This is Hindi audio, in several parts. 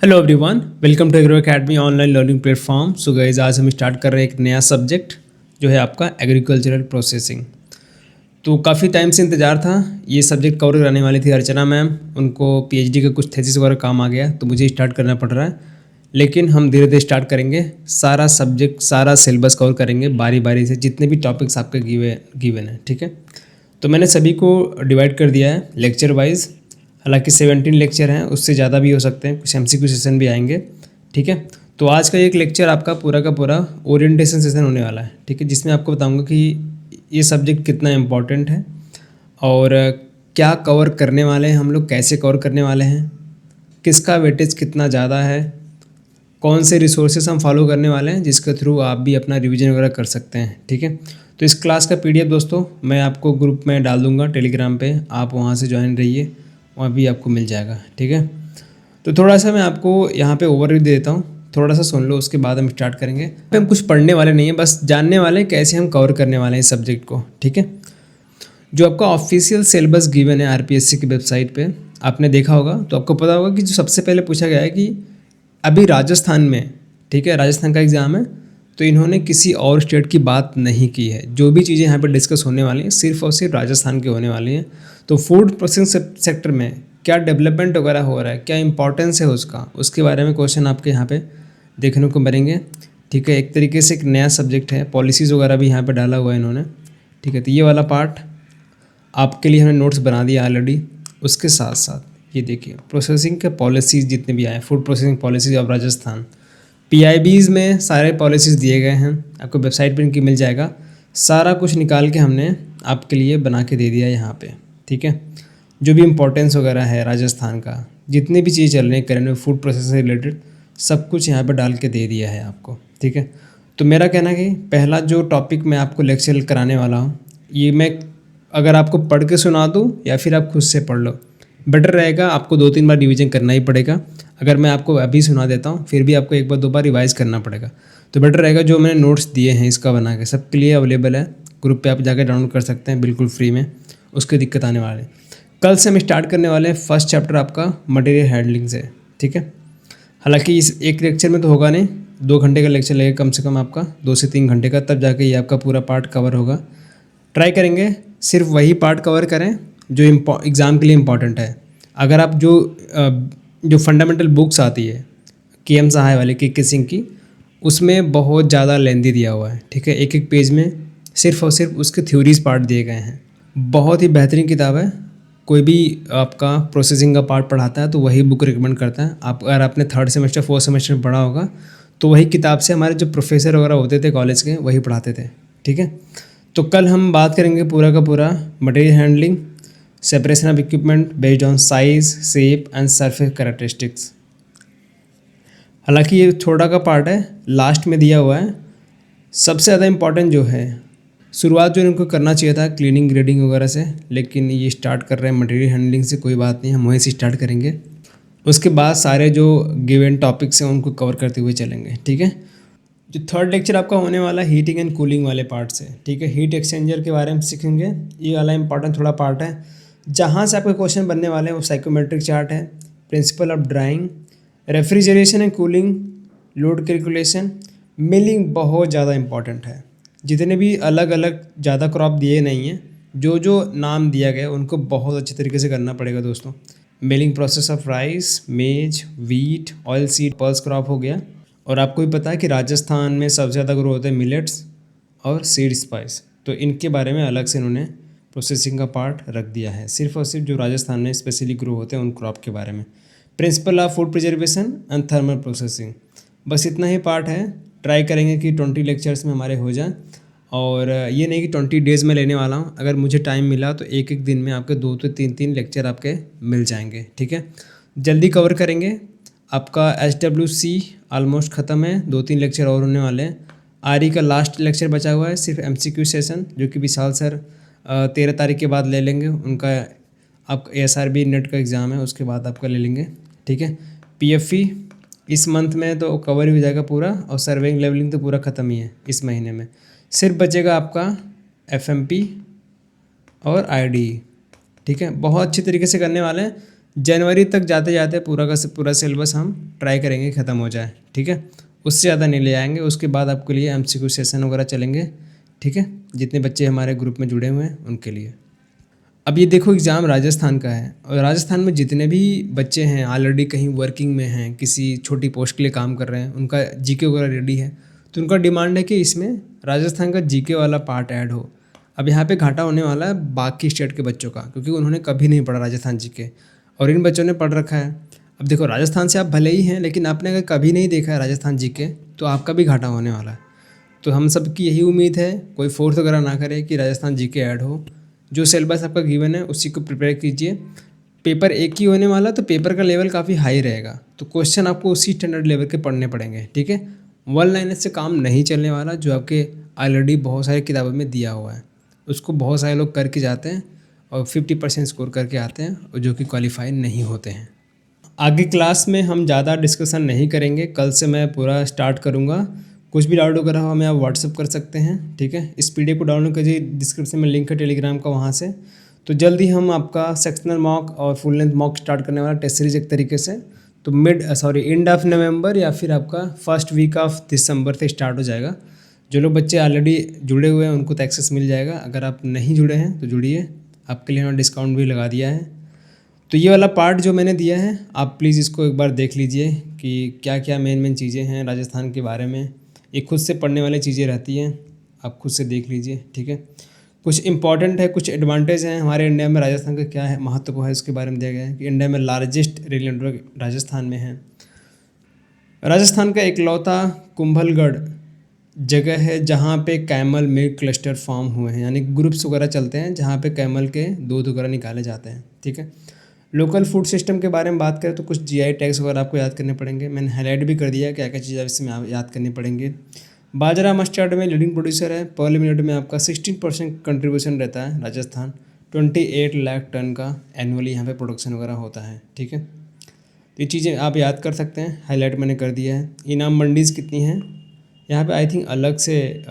Hello everyone, welcome to agro academy online learning platform. So guys, आज हम स्टार्ट कर रहे हैं एक नया सब्जेक्ट जो है आपका एग्रीकल्चरल प्रोसेसिंग। तो काफ़ी टाइम से इंतज़ार था, ये सब्जेक्ट कवर कराने वाली थी अर्चना मैम। उनको पीएचडी का कुछ थीसिस वगैरह काम आ गया तो मुझे स्टार्ट करना पड़ रहा है, लेकिन हम धीरे धीरे स्टार्ट करेंगे। सारा सब्जेक्ट, सारा सिलेबस कवर करेंगे बारी बारी से, जितने भी टॉपिक्स आपके गिवन है। ठीक है, तो मैंने सभी को डिवाइड कर दिया है लेक्चर वाइज। हालांकि 17 लेक्चर हैं, उससे ज़्यादा भी हो सकते हैं, कुछ एमसीक्यू सेशन भी आएंगे। ठीक है, तो आज का एक लेक्चर आपका पूरा का पूरा ओरिएंटेशन सेशन होने वाला है। ठीक है, जिसमें आपको बताऊंगा कि ये सब्जेक्ट कितना इम्पॉर्टेंट है और क्या कवर करने वाले हैं हम लोग, कैसे कवर करने वाले हैं, किसका वेटेज कितना ज़्यादा है, कौन से रिसोर्सेस हम फॉलो करने वाले हैं जिसके थ्रू आप भी अपना रिवीजन वगैरह कर सकते हैं। ठीक है, तो इस क्लास का पीडीएफ दोस्तों मैं आपको ग्रुप में डाल दूंगा टेलीग्राम पे, आप वहाँ से ज्वाइन रहिए, वहाँ भी आपको मिल जाएगा। ठीक है, तो थोड़ा सा मैं आपको यहाँ पे ओवरव्यू दे देता हूँ, थोड़ा सा सुन लो, उसके बाद हम स्टार्ट करेंगे। हम कुछ पढ़ने वाले नहीं हैं, बस जानने वाले हैं कैसे हम कवर करने वाले हैं इस सब्जेक्ट को। ठीक है, जो आपका ऑफिशियल सिलेबस गिवन है आरपीएससी की वेबसाइट पे, आपने देखा होगा तो आपको पता होगा कि जो सबसे पहले पूछा गया है कि अभी राजस्थान में, ठीक है, राजस्थान का एग्ज़ाम है, तो इन्होंने किसी और स्टेट की बात नहीं की है। जो भी चीज़ें यहाँ पर डिस्कस होने वाली हैं सिर्फ और सिर्फ राजस्थान की होने वाली हैं। तो फूड प्रोसेसिंग सेक्टर में क्या डेवलपमेंट वगैरह हो रहा है, क्या इंपॉर्टेंस है उसका, उसके बारे में क्वेश्चन आपके यहाँ पे देखने को मिलेंगे। ठीक है, एक तरीके से एक नया सब्जेक्ट है, पॉलिसीज़ वगैरह भी यहाँ पे डाला हुआ है इन्होंने। ठीक है, तो ये वाला पार्ट आपके लिए हमने नोट्स बना दिया ऑलरेडी। उसके साथ साथ ये देखिए प्रोसेसिंग के पॉलिसीज़ जितने भी आए, food processing policies of Rajasthan, PIBs में सारे पॉलिसीज़ दिए गए हैं, आपको वेबसाइट पर इनकी मिल जाएगा। सारा कुछ निकाल के हमने आपके लिए बना के दे दिया यहाँ पे। ठीक है, जो भी इम्पोर्टेंस वगैरह है राजस्थान का, जितनी भी चीज़ चल रही है करंट में फूड प्रोसेस से रिलेटेड, सब कुछ यहाँ पर डाल के दे दिया है आपको। ठीक है, तो मेरा कहना है कि पहला जो टॉपिक मैं आपको लेक्चर कराने वाला हूँ, ये मैं अगर आपको पढ़ के सुना दूँ या फिर आप खुद से पढ़ लो, बेटर रहेगा। आपको 2-3 बार रिवीजन करना ही पड़ेगा। अगर मैं आपको अभी सुना देता हूँ फिर भी आपको एक बार 2 बार रिवाइज़ करना पड़ेगा। तो बेटर रहेगा जो मैंने नोट्स दिए हैं इसका बना के, सबके लिए अवेलेबल है, ग्रुप पे आप जाकर डाउनलोड कर सकते हैं बिल्कुल फ्री में, उसकी दिक्कत आने वाले। कल से हम स्टार्ट करने वाले हैं फर्स्ट चैप्टर आपका मटेरियल हैंडलिंग से। ठीक है, हालांकि इस एक लेक्चर में तो होगा नहीं, 2 घंटे का लेक्चर लगेगा कम से कम आपका, 2 से 3 घंटे का, तब जाके ये आपका पूरा पार्ट कवर होगा। ट्राई करेंगे सिर्फ वही पार्ट कवर करें जो एग्ज़ाम के लिए इम्पॉर्टेंट है। अगर आप जो फंडामेंटल बुक्स आती है केएम सहाय वाले के सिंह की, उसमें बहुत ज़्यादा लेंदी दिया हुआ है। ठीक है, एक एक पेज में सिर्फ और सिर्फ उसके थ्योरीज पार्ट दिए गए हैं। बहुत ही बेहतरीन किताब है। कोई भी आपका प्रोसेसिंग का पार्ट पढ़ाता है तो वही बुक रिकमेंड करता है। आप अगर आपने 3rd सेमेस्टर 4th सेमेस्टर में पढ़ा होगा तो वही किताब से हमारे जो प्रोफेसर वगैरह होते थे कॉलेज के, वही पढ़ाते थे। ठीक है, तो कल हम बात करेंगे पूरा का पूरा material handling, separation of equipment based on size, shape and surface characteristics. हालांकि ये छोटा का पार्ट है, लास्ट में दिया हुआ है। सबसे ज़्यादा इम्पॉर्टेंट जो है, शुरुआत जो इनको करना चाहिए था क्लीनिंग ग्रेडिंग वगैरह से, लेकिन ये स्टार्ट कर रहे हैं मटेरियल हैंडलिंग से। कोई बात नहीं, हम वहीं से स्टार्ट करेंगे। उसके बाद सारे जो गिवन टॉपिक्स हैं उनको कवर करते हुए चलेंगे। ठीक है, जो 3rd लेक्चर आपका होने वाला है हीटिंग एंड कूलिंग वाले पार्ट से। ठीक है, हीट एक्सचेंजर के बारे में सीखेंगे। ये वाला इंपॉर्टेंट थोड़ा पार्ट है, जहाँ से आपके क्वेश्चन बनने वाले हैं वो साइकोमेट्रिक चार्ट है, principle of drawing, refrigeration and cooling, load calculation, milling बहुत ज़्यादा इंपॉर्टेंट है। जितने भी अलग अलग ज़्यादा क्रॉप दिए नहीं हैं, जो जो नाम दिया गया उनको बहुत अच्छे तरीके से करना पड़ेगा दोस्तों। मिलिंग प्रोसेस ऑफ राइस, मेज, wheat, oil seed, pulse crop हो गया। और आपको भी पता है कि राजस्थान में सबसे ज़्यादा ग्रो होते हैं मिलेट्स और सीड स्पाइस, तो इनके बारे में अलग से इन्होंने प्रोसेसिंग का पार्ट रख दिया है, सिर्फ और सिर्फ जो राजस्थान में स्पेशली ग्रो होते हैं उन क्रॉप के बारे में। Principle of food preservation and thermal processing, बस इतना ही पार्ट है। ट्राई करेंगे कि 20 लेक्चर्स में हमारे हो जाए, और ये नहीं कि 20 डेज़ में लेने वाला हूँ। अगर मुझे टाइम मिला तो एक एक दिन में आपके 2 से 3 लेक्चर आपके मिल जाएंगे। ठीक है, जल्दी कवर करेंगे। आपका HWC ऑलमोस्ट ख़त्म है, 2-3 लेक्चर और होने वाले हैं। आरई का लास्ट लेक्चर बचा हुआ है, सिर्फ MCQ सेशन, जो कि विशाल सर 13 तारीख के बाद ले लेंगे। उनका आप ASRB नेट का एग्ज़ाम है, उसके बाद आपका ले लेंगे। ठीक है, PFE इस मंथ में तो कवर ही हो जाएगा पूरा, और सर्वेइंग लेवलिंग तो पूरा ख़त्म ही है इस महीने में। सिर्फ बचेगा आपका FMP और IDE। ठीक है, बहुत अच्छे तरीके से करने वाले हैं। जनवरी तक जाते जाते पूरा का पूरा सिलेबस हम ट्राई करेंगे ख़त्म हो जाए, ठीक है। उससे ज़्यादा नहीं ले आएंगे। उसके बाद आपके लिए MCQ सेशन वगैरह चलेंगे, ठीक है, जितने बच्चे हमारे ग्रुप में जुड़े हुए हैं उनके लिए। अब ये देखो एग्ज़ाम राजस्थान का है, और राजस्थान में जितने भी बच्चे हैं ऑलरेडी कहीं वर्किंग में हैं, किसी छोटी पोस्ट के लिए काम कर रहे हैं, उनका जीके वगैरह रेडी है, तो उनका डिमांड है कि इसमें राजस्थान का जीके वाला पार्ट ऐड हो। अब यहाँ पे घाटा होने वाला है बाकी स्टेट के बच्चों का, क्योंकि उन्होंने कभी नहीं पढ़ा राजस्थान जीके और इन बच्चों ने पढ़ रखा है। अब देखो राजस्थान से आप भले ही हैं, लेकिन आपने अगर कभी नहीं देखा है राजस्थान जीके तो आपका भी घाटा होने वाला है। तो हम सब की यही उम्मीद है, कोई फोर्स वगैरह ना करे कि राजस्थान जीके ऐड हो। जो सिलेबस आपका गिवन है उसी को प्रिपेयर कीजिए। पेपर एक ही होने वाला, तो पेपर का लेवल काफ़ी हाई रहेगा, तो क्वेश्चन आपको उसी स्टैंडर्ड लेवल के पढ़ने पड़ेंगे, ठीक है। वन लाइनर से काम नहीं चलने वाला, जो आपके ऑलरेडी बहुत सारी किताबों में दिया हुआ है उसको बहुत सारे लोग करके जाते हैं और 50% स्कोर करके आते हैं, और जो कि क्वालिफाई नहीं होते हैं। आगे क्लास में हम ज़्यादा डिस्कशन नहीं करेंगे, कल से मैं पूरा स्टार्ट करूँगा। कुछ भी डाउट वगैरह हो हमें आप व्हाट्सअप कर सकते हैं, ठीक है। इस PDF को डाउनलोड कीजिए, डिस्क्रिप्शन में लिंक है टेलीग्राम का, वहाँ से। तो जल्दी हम आपका सेक्शनल मॉक और फुल लेंथ मॉक स्टार्ट करने वाला, टेस्ट सीरीज एक तरीके से। तो एंड ऑफ नवंबर या फिर आपका फर्स्ट वीक ऑफ दिसंबर से स्टार्ट हो जाएगा। जो लोग बच्चे ऑलरेडी जुड़े हुए हैं उनको तो एक्सेस मिल जाएगा, अगर आप नहीं जुड़े हैं तो जुड़िए, आपके लिए हमने डिस्काउंट भी लगा दिया है। तो ये वाला पार्ट जो मैंने दिया है आप प्लीज़ इसको एक बार देख लीजिए कि क्या क्या मेन चीज़ें हैं राजस्थान के बारे में। ये खुद से पढ़ने वाली चीज़ें रहती हैं, आप खुद से देख लीजिए, ठीक है। कुछ इंपॉर्टेंट है, कुछ एडवांटेज हैं हमारे इंडिया में, राजस्थान का क्या है महत्व है उसके बारे में दिया गया है कि इंडिया में लार्जेस्ट रेल नेटवर्क राजस्थान में है। राजस्थान का इकलौता कुंभलगढ़ जगह है जहाँ पे कैमल मिल्क क्लस्टर फॉर्म हुए हैं, यानी ग्रुप्स वगैरह चलते हैं जहाँ पे कैमल के दूध वगैरह निकाले जाते हैं, ठीक है। लोकल फूड सिस्टम के बारे में बात करें तो कुछ GI टैग्स वगैरह आपको याद करने पड़ेंगे, मैंने हाईलाइट भी कर दिया क्या क्या चीज़ें इसमें आप याद करनी पड़ेंगी। बाजरा मस्टर्ड में लीडिंग प्रोड्यूसर है, पर मिनट में आपका 16% कंट्रीब्यूशन रहता है राजस्थान। 28 लाख टन का एनुअली यहाँ पे प्रोडक्शन वगैरह होता है, ठीक है। तो ये चीज़ें आप याद कर सकते हैं, हाईलाइट मैंने कर दिया है। इनाम मंडीज़ कितनी हैं यहाँ पे, आई थिंक अलग से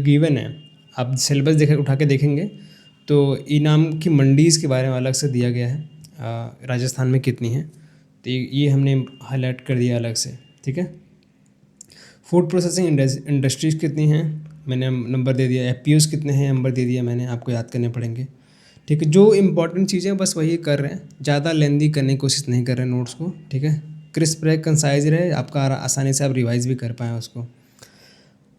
गिवन है, आप सिलेबस देख उठा के देखेंगे तो इनाम की मंडीज़ के बारे में अलग से दिया गया है राजस्थान में कितनी है, तो ये हमने हाईलाइट कर दिया अलग से, ठीक है। फूड प्रोसेसिंग इंडस्ट्रीज़ कितनी हैं मैंने नंबर दे दिया, FPOs कितने हैं नंबर दे दिया मैंने, आपको याद करने पड़ेंगे, ठीक है। जो इम्पोर्टेंट चीज़ें बस वही कर रहे हैं, ज़्यादा लेंदी करने की कोशिश नहीं कर रहे हैं नोट्स को, ठीक है। क्रिस्प रहे, कंसाइज रहे, आपका आसानी से आप रिवाइज भी कर पाएँ उसको।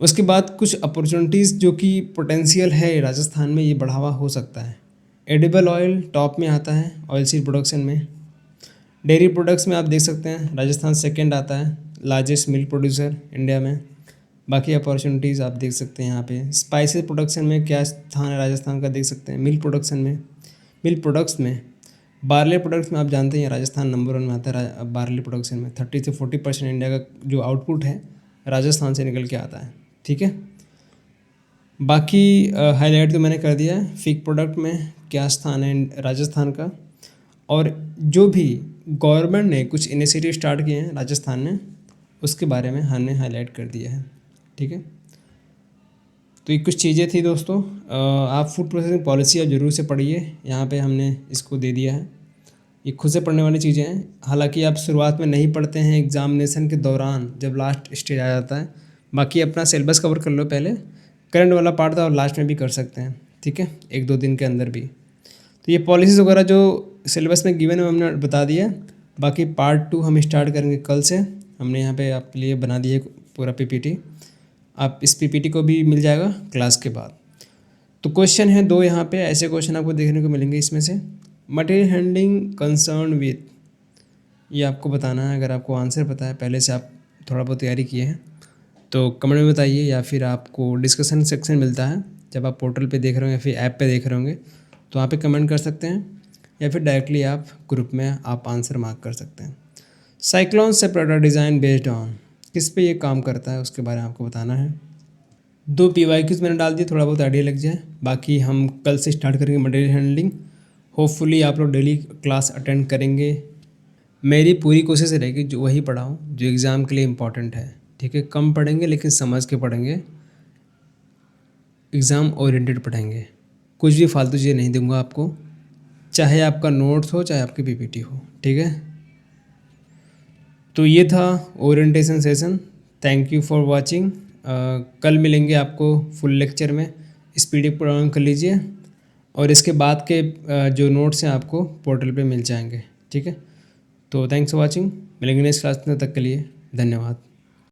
उसके बाद कुछ अपॉर्चुनिटीज़ जो कि पोटेंशियल है राजस्थान में, ये बढ़ावा हो सकता है। एडिबल ऑयल टॉप में आता है ऑयल सीड प्रोडक्शन में। डेयरी प्रोडक्ट्स में आप देख सकते हैं राजस्थान सेकंड आता है, लार्जेस्ट मिल्क प्रोड्यूसर इंडिया में। बाकी अपॉर्चुनिटीज़ आप देख सकते हैं यहाँ पे। स्पाइसेस प्रोडक्शन में क्या स्थान है राजस्थान का, देख सकते हैं। मिल्क प्रोडक्शन में, मिल्क प्रोडक्ट्स में, बार्ले प्रोडक्ट्स में आप जानते हैं राजस्थान नंबर 1 में आता है। बार्ले प्रोडक्शन में 30 से 40% इंडिया का जो आउटपुट है राजस्थान से निकल के आता है, ठीक है। बाकी हाईलाइट तो मैंने कर दिया है। फिग प्रोडक्ट में क्या स्थान है राजस्थान का, और जो भी गवर्नमेंट ने कुछ इनिशिएटिव स्टार्ट किए हैं राजस्थान में उसके बारे में हमने हाईलाइट कर दिया है, ठीक है। तो ये कुछ चीज़ें थी दोस्तों। आप फूड प्रोसेसिंग पॉलिसी आप ज़रूर से पढ़िए, यहाँ पे हमने इसको दे दिया है। ये खुद से पढ़ने वाली चीज़ें हैं, हालांकि आप शुरुआत में नहीं पढ़ते हैं, एग्जामिनेशन के दौरान जब लास्ट स्टेज आ जाता है। बाकी अपना सिलेबस कवर कर लो पहले, करंट वाला पार्ट था और लास्ट में भी कर सकते हैं, ठीक है, 1-2 दिन के अंदर भी। तो ये पॉलिसीज़ वगैरह जो सिलेबस में गिवन है हमने बता दिया। बाकी पार्ट 2 हम स्टार्ट करेंगे कल से। हमने यहाँ पे आपके लिए बना दिया पूरा PPT, आप इस PPT को भी मिल जाएगा क्लास के बाद। तो क्वेश्चन है 2 यहाँ पे, ऐसे क्वेश्चन आपको देखने को मिलेंगे इसमें से। मटेरियल हैंडलिंग कंसर्न विथ, ये आपको बताना है। अगर आपको आंसर पता है, पहले से आप थोड़ा बहुत तैयारी किए हैं तो कमेंट में बताइए, या फिर आपको डिस्कशन सेक्शन मिलता है जब आप पोर्टल पे देख रहे होंगे या फिर ऐप पे देख रहे होंगे तो वहाँ पे कमेंट कर सकते हैं, या फिर डायरेक्टली आप ग्रुप में आप आंसर मार्क कर सकते हैं। Cyclone separator design based on, किस पे ये काम करता है उसके बारे में आपको बताना है। 2 PYQs मैंने डाल दिए, थोड़ा बहुत आइडिया लग जाए। बाकी हम कल से स्टार्ट करेंगे मटेरियल हैंडलिंग। होपफुली आप लोग डेली क्लास अटेंड करेंगे। मेरी पूरी कोशिश रहेगी जो वही पढ़ाऊँ जो एग्ज़ाम के लिए इम्पॉर्टेंट है, ठीक है। कम पढ़ेंगे लेकिन समझ के पढ़ेंगे, एग्ज़ाम ओरिएंटेड पढ़ेंगे, कुछ भी फालतू चीज़ें नहीं दूंगा आपको। चाहे आपका नोट्स हो चाहे आपकी पीपीटी हो, ठीक है। तो ये था orientation session. Thank you for watching. कल मिलेंगे आपको फुल लेक्चर में। इस पीडीएफ को डाउनलोड कर लीजिए और इसके बाद के जो नोट्स हैं आपको पोर्टल पे मिल जाएंगे, ठीक है। तो थैंक्स फॉर वाचिंग। मिलेंगे नेक्स्ट क्लास में, तब तक के लिए धन्यवाद।